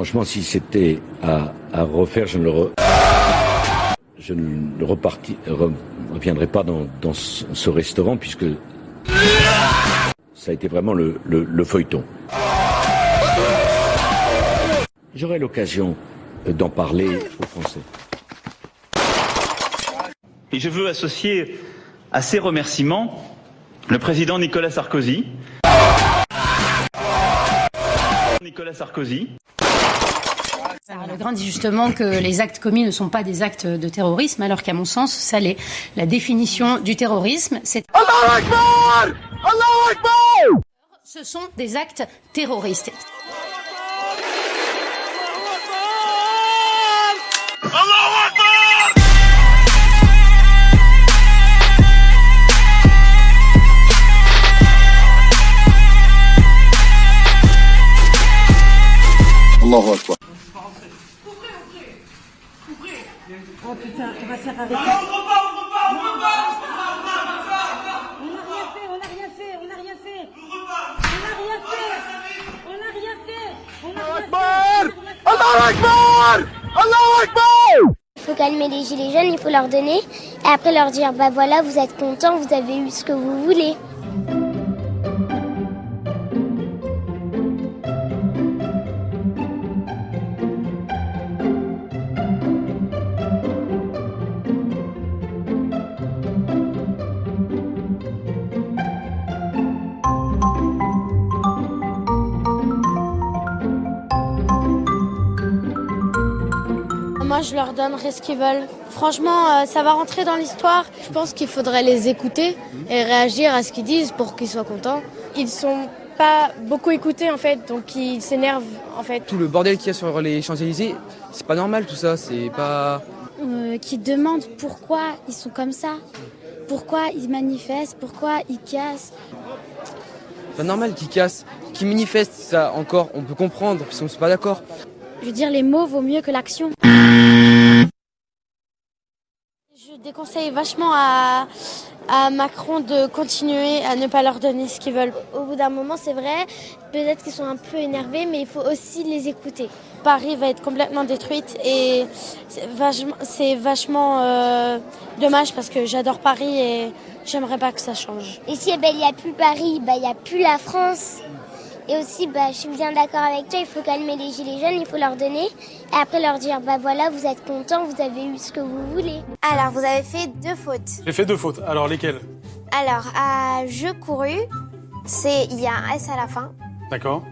Franchement, si c'était à refaire, je ne reviendrai pas dans ce restaurant, puisque ça a été vraiment le feuilleton. J'aurai l'occasion d'en parler aux Français. Et je veux associer à ces remerciements le président Nicolas Sarkozy. Alors, Le Grain dit justement que les actes commis ne sont pas des actes de terrorisme, alors qu'à mon sens, ça l'est. La définition du terrorisme, c'est... Allahu Akbar! Allahu Akbar! Ce sont des actes terroristes. Allahu Akbar. Oh putain, on va se faire arrêter. On peut pas. On n'a rien fait. Allahu Akbar! Allahu Akbar! Il faut calmer les gilets jaunes, il faut leur donner et après leur dire bah voilà, vous êtes contents, vous avez eu ce que vous voulez. Moi, je leur donnerai ce qu'ils veulent. Franchement, ça va rentrer dans l'histoire. Je pense qu'il faudrait les écouter et réagir à ce qu'ils disent pour qu'ils soient contents. Ils sont pas beaucoup écoutés en fait, donc ils s'énervent en fait. Tout le bordel qu'il y a sur les Champs-Élysées, c'est pas normal tout ça, c'est pas... Qui demandent pourquoi ils sont comme ça, pourquoi ils manifestent, pourquoi ils cassent. C'est pas normal qu'ils cassent, qu'ils manifestent, ça encore, on peut comprendre, parce qu'on n'est pas d'accord. Je veux dire, les mots vaut mieux que l'action. Je déconseille vachement à Macron de continuer à ne pas leur donner ce qu'ils veulent. Au bout d'un moment, c'est vrai, peut-être qu'ils sont un peu énervés, mais il faut aussi les écouter. Paris va être complètement détruite et c'est vachement dommage parce que j'adore Paris et j'aimerais pas que ça change. Et si il n'y a plus Paris, il n'y a plus la France. Et aussi, je suis bien d'accord avec toi, il faut calmer les gilets jaunes, il faut leur donner et après leur dire bah voilà, vous êtes contents, vous avez eu ce que vous voulez. Alors, vous avez fait 2 fautes. J'ai fait 2 fautes. Alors, lesquelles? Alors, à je couru, il y a un S à la fin. D'accord,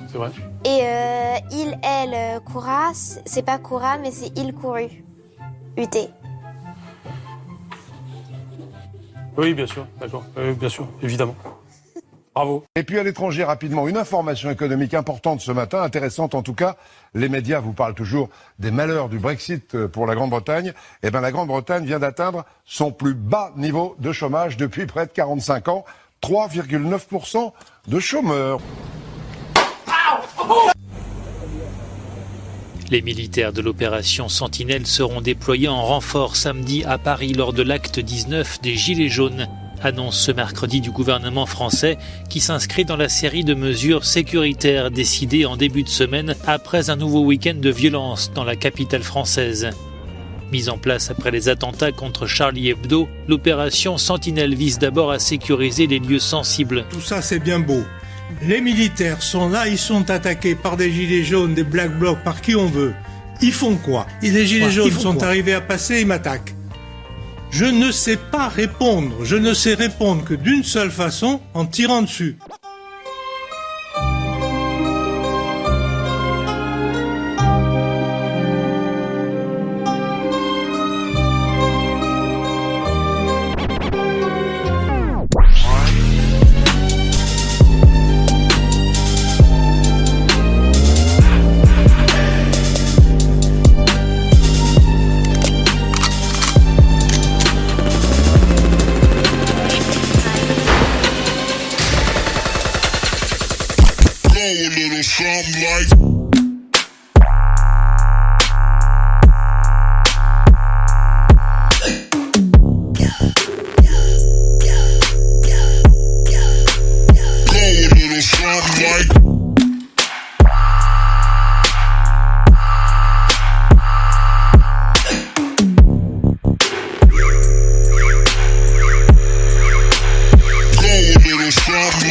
c'est vrai. Et il, elle, coura, c'est pas coura, mais c'est il couru. UT. Oui, bien sûr, d'accord. Bien sûr, évidemment. Bravo. Et puis à l'étranger, rapidement, une information économique importante ce matin, intéressante en tout cas. Les médias vous parlent toujours des malheurs du Brexit pour la Grande-Bretagne. Eh bien, la Grande-Bretagne vient d'atteindre son plus bas niveau de chômage depuis près de 45 ans. 3,9% de chômeurs. Les militaires de l'opération Sentinelle seront déployés en renfort samedi à Paris lors de l'acte 19 des Gilets jaunes. Annonce ce mercredi du gouvernement français qui s'inscrit dans la série de mesures sécuritaires décidées en début de semaine après un nouveau week-end de violence dans la capitale française. Mise en place après les attentats contre Charlie Hebdo, l'opération Sentinelle vise d'abord à sécuriser les lieux sensibles. Tout ça c'est bien beau. Les militaires sont là, ils sont attaqués par des gilets jaunes, des black blocs, par qui on veut. Ils font quoi? Et les gilets jaunes sont arrivés à passer, ils m'attaquent. Je ne sais pas répondre. Je ne sais répondre que d'une seule façon, en tirant dessus.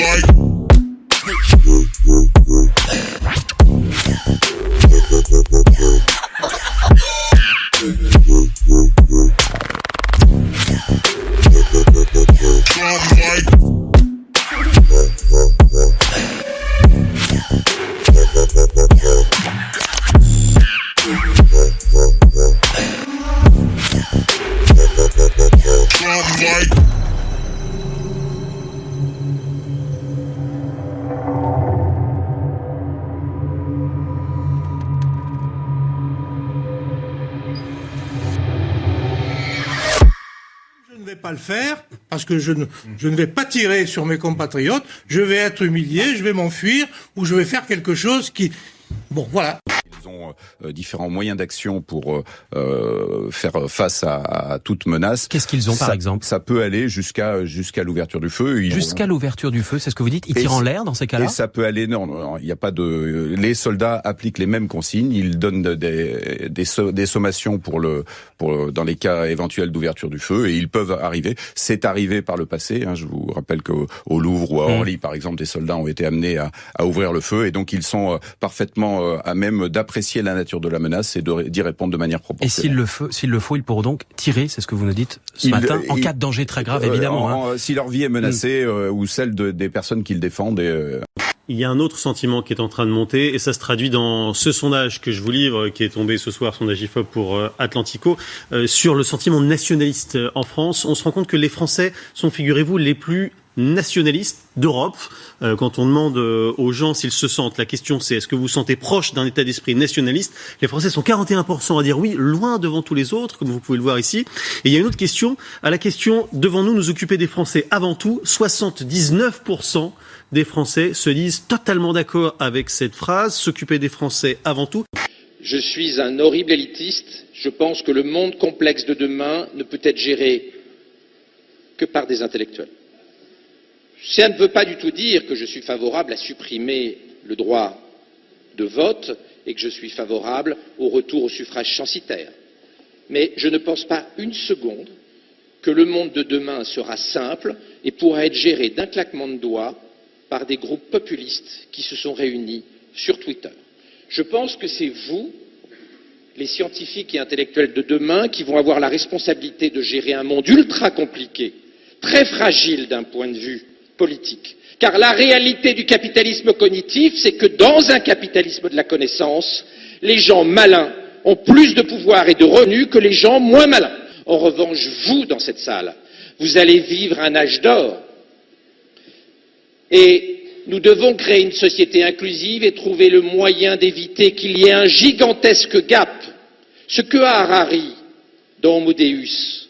Je ne vais pas le faire parce que je ne vais pas tirer sur mes compatriotes. Je vais être humilié, je vais m'enfuir ou je vais faire quelque chose qui... Bon, voilà. Ils ont différents moyens d'action pour faire face à toute menace. Qu'est-ce qu'ils ont par exemple? Ça peut aller jusqu'à l'ouverture du feu. Jusqu'à l'ouverture du feu, c'est ce que vous dites? Ils tirent en l'air dans ces cas-là? Et ça peut aller, non, il n'y a pas de... Les soldats appliquent les mêmes consignes, ils donnent des sommations dans les cas éventuels d'ouverture du feu et ils peuvent arriver. C'est arrivé par le passé, je vous rappelle qu'au Louvre ou à Orly par exemple, des soldats ont été amenés à ouvrir le feu et donc ils sont parfaitement à même d'apprécier la nature de la menace et d'y répondre de manière proportionnelle. Et s'il le faut, ils pourront donc tirer, c'est ce que vous nous dites ce matin, en cas de danger très grave, évidemment. Si leur vie est menacée ou celle des personnes qu'ils défendent. Il y a un autre sentiment qui est en train de monter et ça se traduit dans ce sondage que je vous livre, qui est tombé ce soir, sondage IFOP pour Atlantico, sur le sentiment nationaliste en France. On se rend compte que les Français sont, figurez-vous, les plus nationalistes d'Europe. Quand on demande aux gens s'ils se sentent, la question c'est est-ce que vous vous sentez proche d'un état d'esprit nationaliste? Les Français sont 41% à dire oui, loin devant tous les autres, comme vous pouvez le voir ici. Et il y a une autre question, à la question devons-nous nous occuper des Français avant tout, 79% des Français se disent totalement d'accord avec cette phrase, s'occuper des Français avant tout. Je suis un horrible élitiste. Je pense que le monde complexe de demain ne peut être géré que par des intellectuels. Ça ne veut pas du tout dire que je suis favorable à supprimer le droit de vote et que je suis favorable au retour au suffrage censitaire. Mais je ne pense pas une seconde que le monde de demain sera simple et pourra être géré d'un claquement de doigts par des groupes populistes qui se sont réunis sur Twitter. Je pense que c'est vous, les scientifiques et intellectuels de demain, qui vont avoir la responsabilité de gérer un monde ultra compliqué, très fragile d'un point de vue politique. Car la réalité du capitalisme cognitif, c'est que dans un capitalisme de la connaissance, les gens malins ont plus de pouvoir et de revenus que les gens moins malins. En revanche, vous, dans cette salle, vous allez vivre un âge d'or. Et nous devons créer une société inclusive et trouver le moyen d'éviter qu'il y ait un gigantesque gap. Ce que Harari, dans Homo Deus,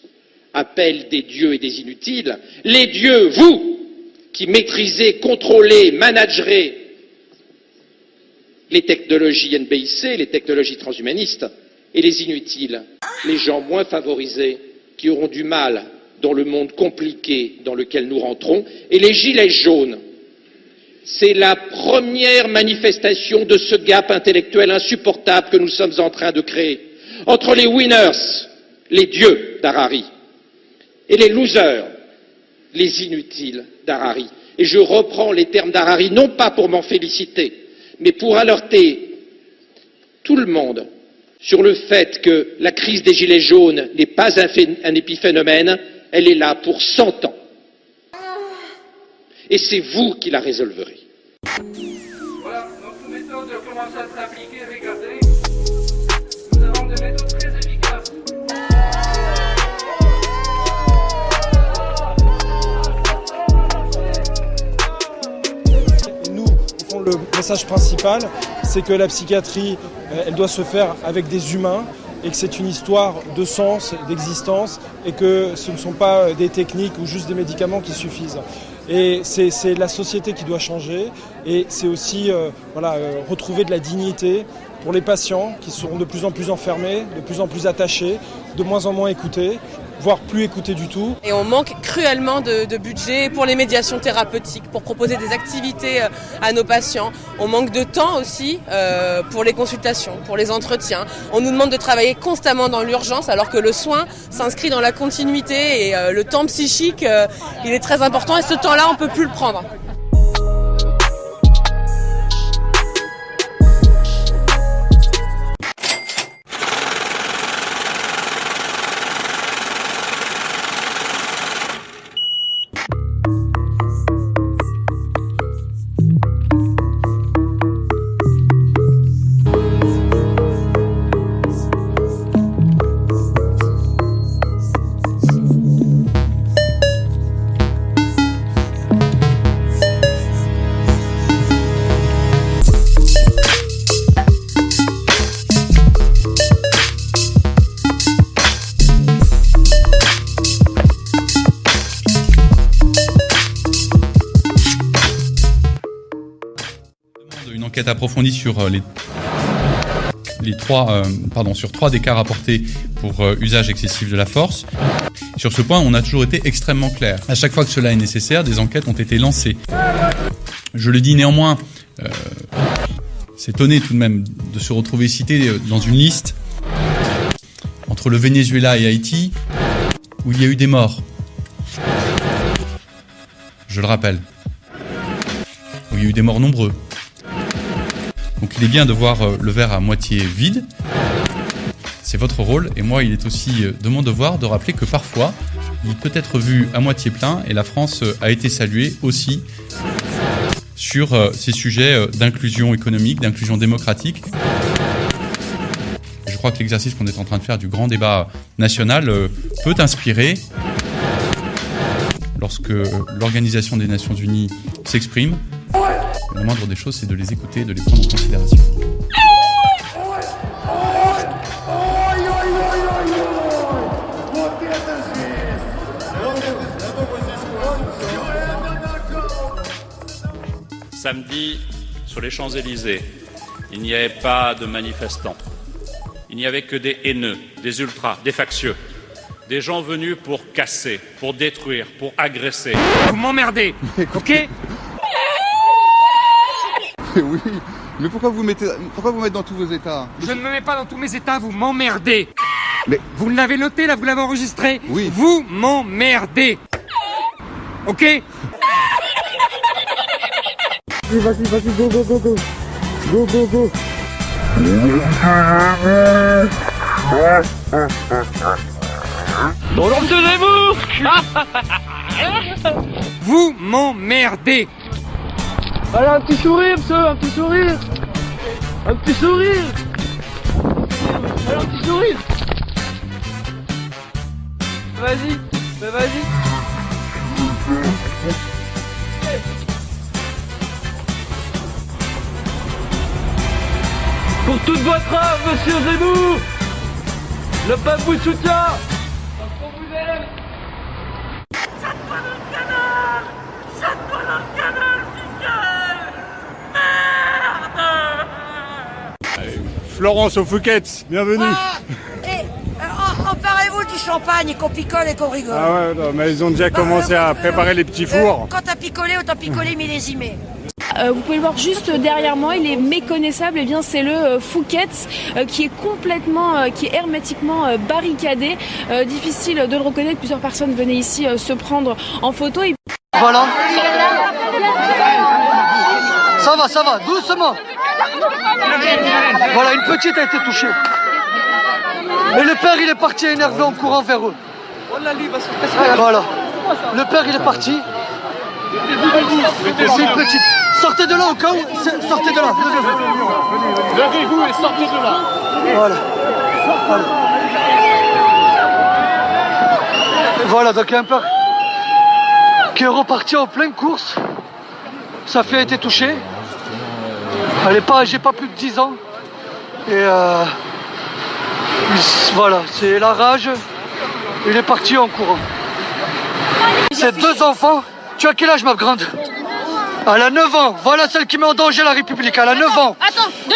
appelle des dieux et des inutiles, les dieux, vous, qui maîtrisez, contrôlez, managerez les technologies NBIC, les technologies transhumanistes, et les inutiles, les gens moins favorisés, qui auront du mal dans le monde compliqué dans lequel nous rentrons, et les gilets jaunes. C'est la première manifestation de ce gap intellectuel insupportable que nous sommes en train de créer entre les winners, les dieux d'Harari, et les losers, les inutiles d'Harari. Et je reprends les termes d'Harari, non pas pour m'en féliciter, mais pour alerter tout le monde sur le fait que la crise des Gilets jaunes n'est pas un épiphénomène, elle est là pour 100 ans. Et c'est vous qui la résolverez. Voilà, notre méthode commence à être appliquée, regardez. Nous avons des méthodes très efficaces. Nous, au fond, le message principal, c'est que la psychiatrie, elle doit se faire avec des humains et que c'est une histoire de sens, d'existence et que ce ne sont pas des techniques ou juste des médicaments qui suffisent. Et c'est la société qui doit changer et c'est aussi retrouver de la dignité pour les patients qui seront de plus en plus enfermés, de plus en plus attachés, de moins en moins écoutés, voire plus écoutés du tout. Et on manque cruellement de budget pour les médiations thérapeutiques, pour proposer des activités à nos patients. On manque de temps aussi pour les consultations, pour les entretiens. On nous demande de travailler constamment dans l'urgence alors que le soin s'inscrit dans la continuité et le temps psychique, il est très important et ce temps-là, on ne peut plus le prendre. enquête approfondie sur sur 3 des cas rapportés pour usage excessif de la force. Sur ce point, on a toujours été extrêmement clair. À chaque fois que cela est nécessaire, des enquêtes ont été lancées. Je le dis néanmoins, c'est étonné tout de même de se retrouver cité dans une liste entre le Venezuela et Haïti où il y a eu des morts. Je le rappelle. Où il y a eu des morts nombreux. Donc il est bien de voir le verre à moitié vide. C'est votre rôle. Et moi, il est aussi de mon devoir de rappeler que parfois, il peut être vu à moitié plein. Et la France a été saluée aussi sur ces sujets d'inclusion économique, d'inclusion démocratique. Je crois que l'exercice qu'on est en train de faire du grand débat national peut inspirer. Lorsque l'Organisation des Nations Unies s'exprime, la moindre des choses, c'est de les écouter, de les prendre en considération. Samedi, sur les Champs-Élysées, il n'y avait pas de manifestants. Il n'y avait que des haineux, des ultras, des factieux. Des gens venus pour casser, pour détruire, pour agresser. Vous m'emmerdez, ok? Oui, mais pourquoi vous mettez dans tous vos états? Je ne me mets pas dans tous mes états, vous m'emmerdez. Mais vous l'avez noté là, vous l'avez enregistré? Oui. Vous m'emmerdez. Ok? Vas-y, go, go, go, go. Go, go, go. Vous m'emmerdez. Allez, un petit sourire, monsieur, un petit sourire. Un petit sourire. Allez, un petit sourire. Vas-y, bah vas-y. Pour toute votre œuvre, monsieur Zemmour, le peuple vous soutient. Parce qu'on vous aime. Jette-toi dans le canard. Jette-toi dans le canard, Merde. Florence au Fouquet's, bienvenue. Emparez-vous du champagne et qu'on picole et qu'on rigole. Ah ouais, non, mais ils ont déjà commencé à préparer les petits fours. Quand t'as picolé, autant picoler millésimé. Vous pouvez le voir juste derrière moi, il est méconnaissable. Eh bien, c'est le Fouquet's qui est complètement, qui est hermétiquement barricadé. Difficile de le reconnaître. Plusieurs personnes venaient ici se prendre en photo. Voilà. Ça va, doucement. Voilà, une petite a été touchée. Et le père, il est parti énervé en courant vers eux. Voilà. Le père, il est parti. C'est une petite. Sortez de là au cas où. Sortez de là. Levez-vous et sortez de là. Voilà. Voilà, donc il y a un père qui est reparti en pleine course. Sa fille a été touchée. Elle n'est pas âgée, pas plus de 10 ans. Et voilà, c'est la rage. Il est parti en courant. C'est 2 enfants. Tu as quel âge, ma grande? Elle a 9 ans. Voilà celle qui met en danger la République. Elle a 9 ans. Attends, 2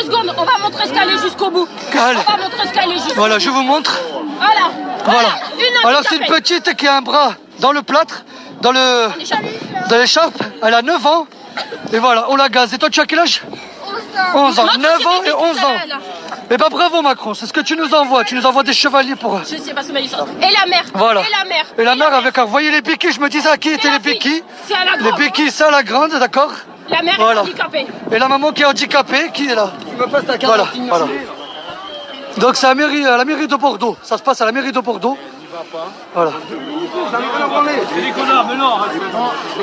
secondes. On va montrer ce qu'elle est jusqu'au bout. Allez. On va montrer ce qu'elle est jusqu'au bout. Voilà, je vous montre. Voilà. Alors c'est une petite qui a un bras dans le plâtre, dans l'écharpe. Elle a 9 ans. Et voilà, on la gaze. Et toi, tu as quel âge? 11 ans. 9 ans et 11 ans. Eh ben bravo Macron, c'est ce que tu nous envoies. Tu nous envoies des chevaliers pour eux. Je sais pas ce que m'a dit ça. Et la mère. Voilà. Et la mère. Et la mère avec, vous voyez les béquilles, je me disais à qui étaient les béquilles. C'est à la Les grande. béquilles, c'est à la grande, d'accord. La mère est handicapée. Et la maman qui est handicapée, qui est là. Voilà. Donc c'est à la mairie de Bordeaux. Ça se passe à la mairie de Bordeaux. Voilà. C'est des connards, mais non.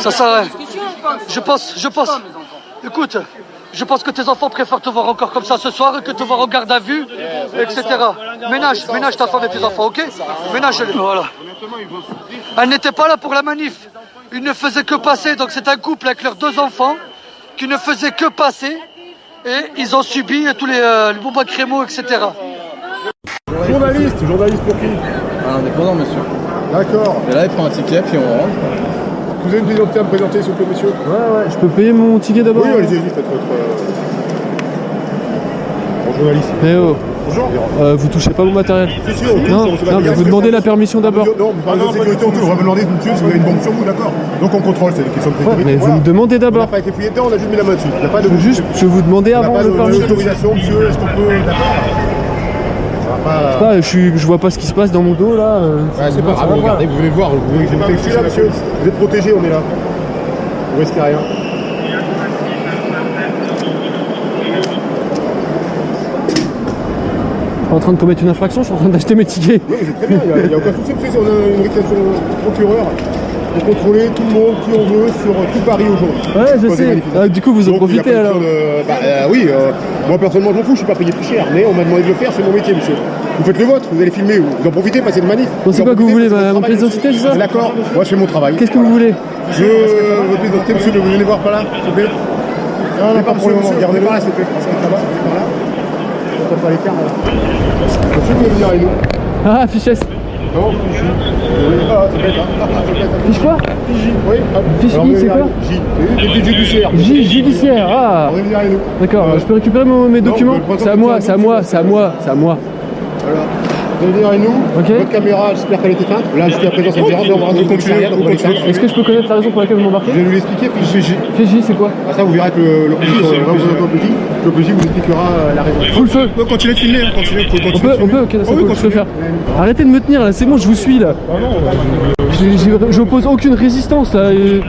Ça sert à rien. Je pense. Écoute, je pense que tes enfants préfèrent te voir encore comme ça ce soir que te voir en garde à vue, etc. Ménage ta femme et tes enfants, ok? Ménage-les. Voilà. Elle n'était pas là pour la manif. Ils ne faisaient que passer. Donc c'est un couple avec leurs 2 enfants qui ne faisaient que passer. Et ils ont subi tous les bombes à crémeaux, etc. Journaliste pour qui? Un indépendant, monsieur. D'accord. Et là, il prend un ticket, puis on rentre. vous avez une pièce d'identité à me présenter, s'il vous plaît, monsieur? Ouais, je peux payer mon ticket d'abord? Oui, allez-y, faites votre... Bon, journaliste. Eh oh. Bonjour. Vous touchez pas mon matériel? Si, non, mais vous demandez la permission d'abord. Non, vous parlez de sécurité, on va me demander, monsieur, si vous avez une bombe sur vous, d'accord? Donc on contrôle, c'est des questions de sécurité. Mais vous me demandez d'abord. On n'a pas été fouillé dedans, on a juste mis la main dessus. Je vous demandais avant le permis. Autorisation, monsieur, est-ce qu'on peut... D'accord. Je sais pas, je vois pas ce qui se passe dans mon dos là. Ouais, c'est pas grave, regardez, vous voulez voir, vous êtes là, monsieur. Vous êtes protégé, on est là. Vous risquez rien. Pas en train de commettre une infraction, je suis en train d'acheter mes tickets. Oui, c'est très bien, il n'y a aucun souci. On a une réclation procureur pour contrôler tout le monde, qui on veut, sur tout Paris aujourd'hui. Ouais, je sais. Du coup, vous en profitez alors? Oui, moi personnellement, je m'en fous, je suis pas payé plus cher. Mais on m'a demandé de le faire, c'est mon métier, monsieur. Vous faites le vôtre, vous allez filmer, vous en profitez, passez de manif. Bon, c'est quoi que vous voulez, mon pièce d'identité, c'est ça? D'accord, moi je fais mon travail. Qu'est-ce que vous voulez? Votre pièce d'identité, monsieur, vous venez voir par là, s'il vous plaît? Non, pas pour le moment, regardez par là, s'il vous plaît. Là-bas, par là. On ne pas l'écart là. Monsieur, vous voulez venir avec nous? Ah, fichesse. Non, fichi. C'est bête, hein. Fiche quoi? Fiji, oui. Fiji, c'est quoi? J. Judiciaire. J judiciaire, ah. On va venir avec nous. D'accord, je peux récupérer mes documents? C'est à moi. Voilà. Vous allez venir avec nous. Votre caméra, j'espère qu'elle est éteinte. Là, jusqu'à présent, c'est bien. On va rendre le commissariat. Est-ce que je peux connaître la raison pour laquelle vous m'embarquez? Je vais vous l'expliquer. Fiji, c'est quoi? Ça, vous verrez que le PJ vous expliquera la raison. Full feu. On peut continuer de filmer. On peut, ok, ça peut, je peux faire. Arrêtez de me tenir là, c'est bon, je vous suis là. J'oppose aucune résistance là. Je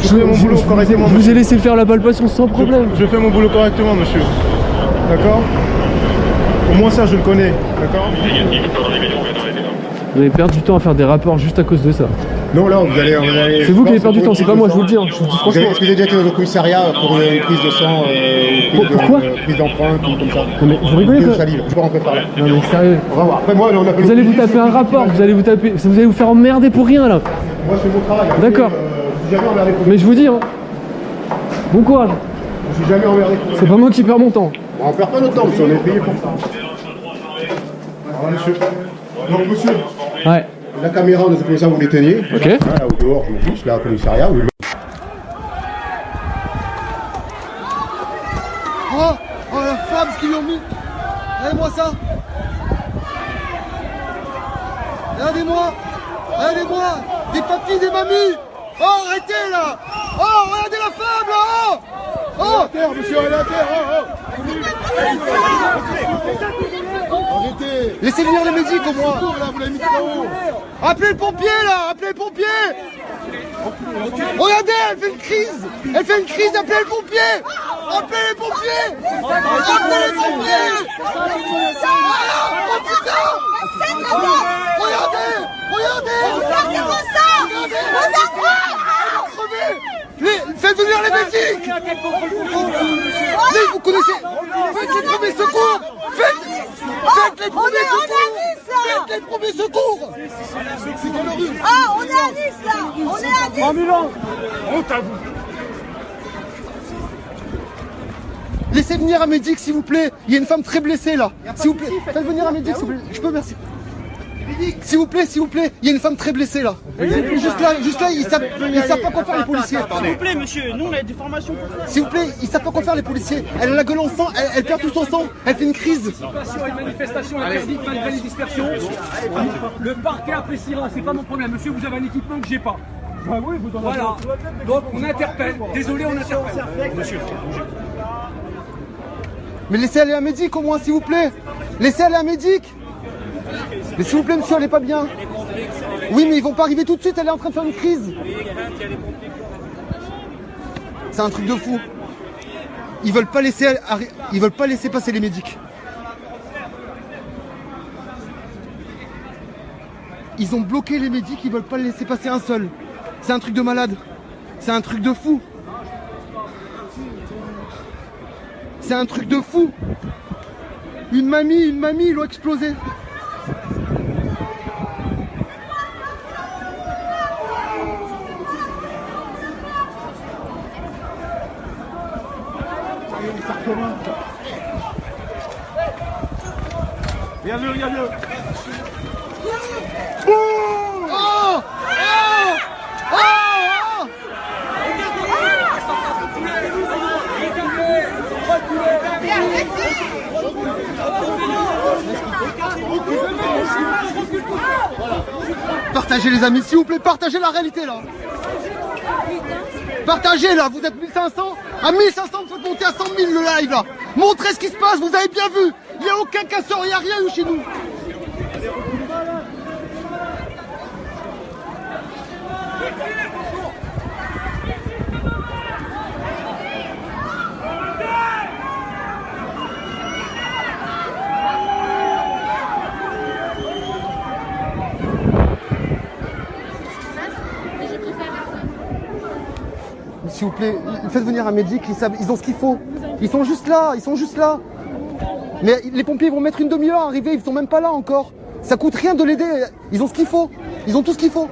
fais mon boulot correctement. Je vous ai laissé faire la palpation sans problème. Je fais mon boulot correctement, monsieur. D'accord? Au moins ça, je le connais. D'accord? Vous allez perdre du temps à faire des rapports juste à cause de ça. Non, là, vous allez... C'est vous qui allez perdre du temps, c'est pas moi, je vous le dis. Je vous le dis franchement. Est-ce que j'ai déjà été dans un commissariat pour une prise de sang, prise d'empreinte, ou comme ça? Non mais vous rigolez quoi? Je peux rentrer par là. Non mais sérieux. On va voir. Après moi, on appelle... Vous allez vous taper un rapport, vous allez vous faire emmerder pour rien là. Moi, je fais mon travail. D'accord. Je suis jamais emmerdé pour... Mais je vous dis, hein. Bon courage. Je suis jamais emmerdé pour... C'est pas moi qui perds mon temps. On perd pas notre temps, parce qu'on est payé pour ça. Alors, monsieur. Donc, monsieur. Ouais. La caméra, on a fait ça, vous l'éteignez. Ok. Voilà, ou dehors, je m'en fiche, là, au commissariat. Oh, la femme, ce qu'ils lui ont mis. Regardez-moi ça. Regardez-moi. Des papis, des mamies. Oh, arrêtez là. Oh, regardez la femme là. Oh, à terre, monsieur, à terre. Arrêtez. Laissez venir les médics au moins. Là, vous l'avez mis là-haut. Appelez le pompier là. Appelez le pompier. Regardez, elle fait une crise. Appelez le pompier. Appelez les pompiers. Oh putain. Regardez. Regardez-moi ça. Regarde-moi. Faites venir les médics. Mais vous connaissez. Faites les premiers secours. Faites les premiers secours. C'est quelle rue? Ah, on est à Nice là. On est à Nice. Milan. Honte à vous. Laissez venir un médic s'il vous plaît. Il y a une femme très blessée là. S'il vous plaît. Faites venir un médic s'il vous plaît. Je peux, merci. S'il vous plaît, il y a une femme très blessée là. Juste là, ils savent pas quoi faire les policiers. S'il vous plaît, monsieur, nous on a des formations pour ça. S'il vous plaît, ils savent pas quoi faire les policiers. Elle a la gueule en sang, elle perd tout son sang, elle fait une crise. Une manifestation interdite malgré les dispersions. Le parquet appréciera, c'est pas mon problème. Monsieur, vous avez un équipement que j'ai pas. Ah oui, vous en avez. Voilà. Donc on interpelle. Désolé, on interpelle. Monsieur. Mais laissez aller un médic au moins, s'il vous plaît. Laissez aller un médic. Mais s'il vous plaît, monsieur, elle est pas bien. Oui, mais ils vont pas arriver tout de suite, elle est en train de faire une crise. C'est un truc de fou. Ils veulent pas laisser passer les médics. Ils ont bloqué les médics, ils veulent pas laisser passer un seul. C'est un truc de malade. C'est un truc de fou. C'est un truc de fou. Une mamie, ils l'ont explosé. Regarde-le. Oh! Partagez les amis, s'il vous plaît, partagez la réalité là. Partagez là, vous êtes 1500. À 1500, vous faites monter à 100 000 le live là. Montrez ce qui se passe, vous avez bien vu. Il n'y a aucun casseur, il n'y a rien eu chez nous. S'il vous plaît, faites venir un médic, ils ont ce qu'il faut. Ils sont juste là. Mais les pompiers vont mettre une demi-heure à arriver, ils sont même pas là encore. Ça coûte rien de l'aider, ils ont ce qu'il faut. Ils ont tout ce qu'il faut.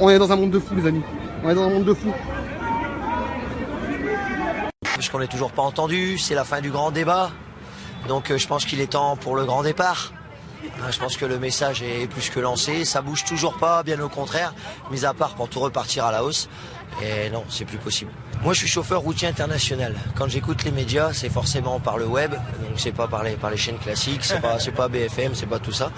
On est dans un monde de fous, les amis. On est dans un monde de fous. Puisqu'on n'est toujours pas entendu, c'est la fin du grand débat. Donc je pense qu'il est temps pour le grand départ. Je pense que le message est plus que lancé, ça bouge toujours pas, bien au contraire, mis à part pour tout repartir à la hausse. Et non, c'est plus possible. Moi je suis chauffeur routier international. Quand j'écoute les médias, c'est forcément par le web, donc c'est pas par les chaînes classiques, c'est pas BFM, c'est pas tout ça.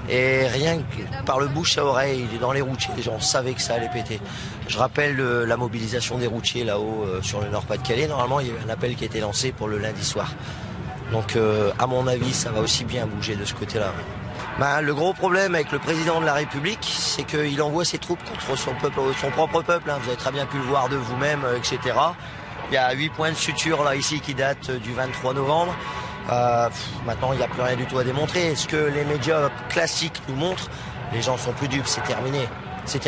Et rien que par le bouche à oreille, dans les routiers, les gens savaient que ça allait péter. Je rappelle la mobilisation des routiers là-haut sur le Nord-Pas-de-Calais. Normalement il y avait un appel qui a été lancé pour le lundi soir. Donc à mon avis, ça va aussi bien bouger de ce côté-là. Le gros problème avec le président de la République, c'est qu'il envoie ses troupes contre son propre peuple. Vous avez très bien pu le voir de vous-même, etc. Il y a 8 points de suture là ici qui datent du 23 novembre. Maintenant, il n'y a plus rien du tout à démontrer. Ce que les médias classiques nous montrent, les gens sont plus dupes, c'est terminé.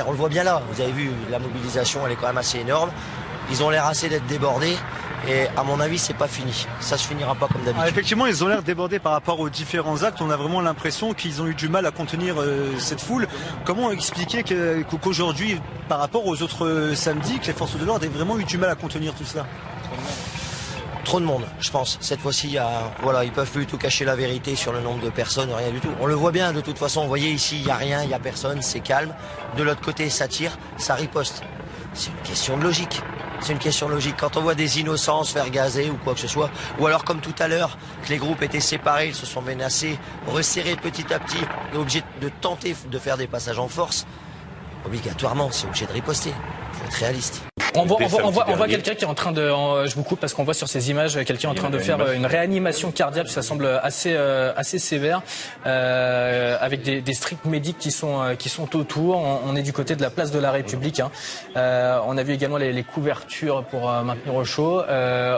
On le voit bien là. Vous avez vu, la mobilisation, elle est quand même assez énorme. Ils ont l'air assez d'être débordés. Et à mon avis, c'est pas fini. Ça se finira pas comme d'habitude. Effectivement, ils ont l'air débordés par rapport aux différents actes. On a vraiment l'impression qu'ils ont eu du mal à contenir cette foule. Comment expliquer qu'aujourd'hui, par rapport aux autres samedis, que les forces de l'ordre aient vraiment eu du mal à contenir tout cela? Trop de monde, je pense. Cette fois-ci, ils peuvent plus tout cacher la vérité sur le nombre de personnes, rien du tout. On le voit bien, de toute façon. Vous voyez ici, il y a rien, il y a personne, c'est calme. De l'autre côté, ça tire, ça riposte. C'est une question de logique. C'est une question logique. Quand on voit des innocents se faire gazer ou quoi que ce soit, ou alors comme tout à l'heure, que les groupes étaient séparés, ils se sont menacés, resserrés petit à petit, et obligés de tenter de faire des passages en force, obligatoirement, c'est obligé de riposter. Il faut être réaliste. On voit quelqu'un qui est en train de... je vous coupe parce qu'on voit sur ces images quelqu'un en train de faire une réanimation cardiaque, ça semble assez sévère, avec des stricts médics qui sont autour. On est du côté de la place de la République. On a vu également les couvertures pour maintenir au chaud.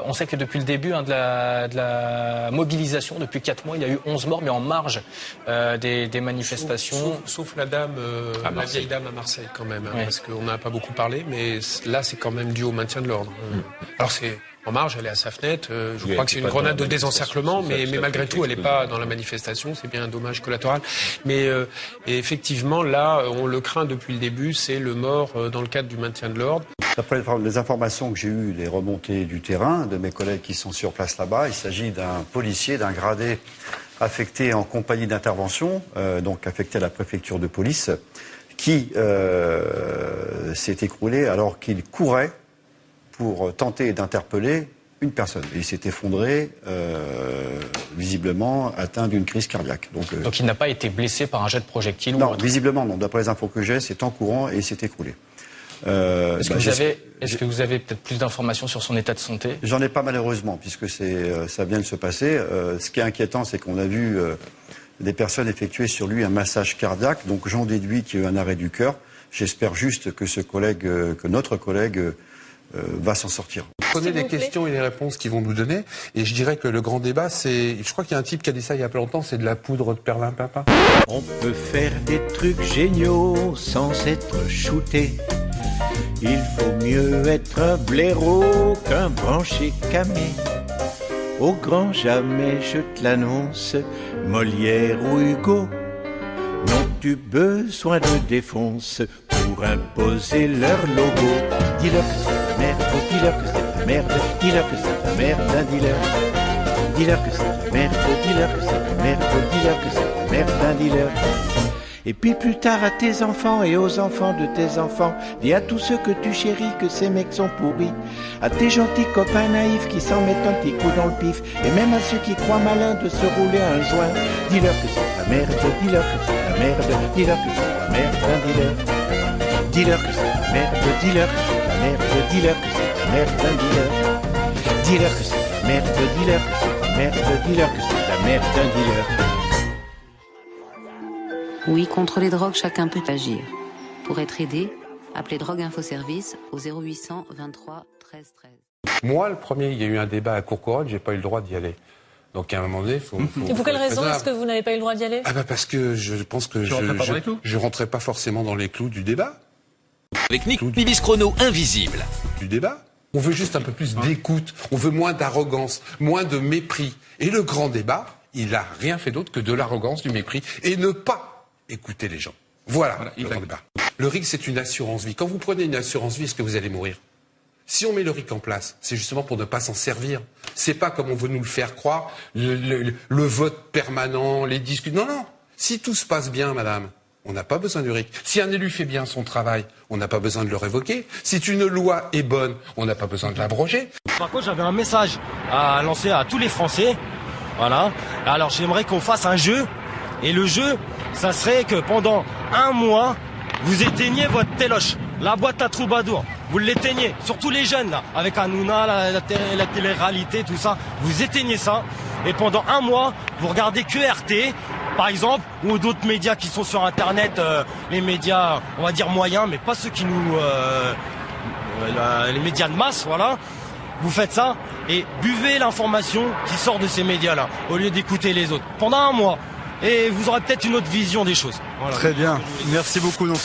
On sait que depuis le début de la mobilisation, depuis 4 mois, il y a eu 11 morts, mais en marge des manifestations. Sauf la vieille dame à Marseille quand même, parce qu'on n'a pas beaucoup parlé, mais là c'est quand même dû au maintien de l'ordre. Alors c'est en marge, elle est à sa fenêtre. Je crois que c'est une grenade de désencerclement, mais malgré tout, elle n'est pas dans la manifestation. C'est bien un dommage collatéral. Mais et effectivement, là, on le craint depuis le début, c'est le mort dans le cadre du maintien de l'ordre. D'après les informations que j'ai eues, les remontées du terrain, de mes collègues qui sont sur place là-bas, il s'agit d'un policier, d'un gradé affecté en compagnie d'intervention, donc affecté à la préfecture de police, qui s'est écroulé alors qu'il courait pour tenter d'interpeller une personne. Et il s'est effondré, visiblement atteint d'une crise cardiaque. Donc il n'a pas été blessé par un jet de projectile? Non, visiblement non. D'après les infos que j'ai, c'est en courant et il s'est écroulé. Est-ce que vous avez peut-être plus d'informations sur son état de santé? J'en ai pas malheureusement, puisque ça vient de se passer. Ce qui est inquiétant, c'est qu'on a vu des personnes effectuer sur lui un massage cardiaque, donc j'en déduis qu'il y a eu un arrêt du cœur. J'espère juste que notre collègue va s'en sortir. On connaît les questions et les réponses qu'ils vont nous donner, et je dirais que le grand débat, je crois qu'il y a un type qui a dit ça il y a pas longtemps, c'est de la poudre de perlimpinpin. On peut faire des trucs géniaux sans être shooté. Il faut mieux être un blaireau qu'un branché camé. Au grand jamais, je te l'annonce, Molière ou Hugo n'ont-tu besoin de défonce pour imposer leur logo. Dis-leur que c'est la merde, dis-leur que c'est la merde, dis-leur que c'est la merde d'un dealer. Dis-leur que c'est la merde, dis-leur que c'est la merde, dis-leur que c'est la merde d'un dealer. Et puis plus tard à tes enfants et aux enfants de tes enfants, dis à tous ceux que tu chéris que ces mecs sont pourris. À tes gentils copains naïfs qui s'en mettent un petit coup dans le pif, et même à ceux qui croient malin de se rouler un joint, dis-leur que c'est la merde, dis-leur que c'est la merde, dis-leur que c'est la merde, dis-leur. Dis-leur que c'est la merde, dis-leur que c'est la merde, dis-leur que c'est la merde, dis-leur. Dis-leur que c'est la merde, dis-leur que c'est la merde, dis-leur que c'est la merde, dis-leur. Oui, contre les drogues, chacun peut agir. Pour être aidé, appelez Drogue Info Service au 0800 23 13 13. Moi, le premier, il y a eu un débat à Courcouronnes, j'ai pas eu le droit d'y aller. Donc à un moment donné, il faut... Et pour quelle raison est-ce que vous n'avez pas eu le droit d'y aller? Parce que je pense que je rentrais pas forcément dans les clous du débat. Avec Nick Ibis Chrono invisible. Du débat. On veut juste un peu plus d'écoute, on veut moins d'arrogance, moins de mépris. Et le grand débat, il a rien fait d'autre que de l'arrogance, du mépris, et ne pas écouter les gens. Voilà le grand débat. Le RIC, c'est une assurance vie. Quand vous prenez une assurance vie, est-ce que vous allez mourir? Si on met le RIC en place, c'est justement pour ne pas s'en servir. C'est pas comme on veut nous le faire croire, le vote permanent, les discussions. Non, non. Si tout se passe bien, madame, on n'a pas besoin du RIC. Si un élu fait bien son travail, on n'a pas besoin de le révoquer. Si une loi est bonne, on n'a pas besoin de l'abroger. Par contre, j'avais un message à lancer à tous les Français. Voilà. Alors, j'aimerais qu'on fasse un jeu. Et le jeu, ça serait que pendant un mois, vous éteigniez votre téloche, la boîte à troubadour. Vous l'éteignez, surtout les jeunes, là, avec Hanouna, la télé-réalité, tout ça. Vous éteignez ça. Et pendant un mois, vous regardez que RT, par exemple, ou d'autres médias qui sont sur Internet, les médias, on va dire moyens, mais pas ceux qui nous... les médias de masse, voilà. Vous faites ça et buvez l'information qui sort de ces médias-là, au lieu d'écouter les autres. Pendant un mois. Et vous aurez peut-être une autre vision des choses. Voilà. Très bien. Merci beaucoup. Donc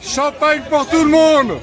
Champagne pour tout le monde!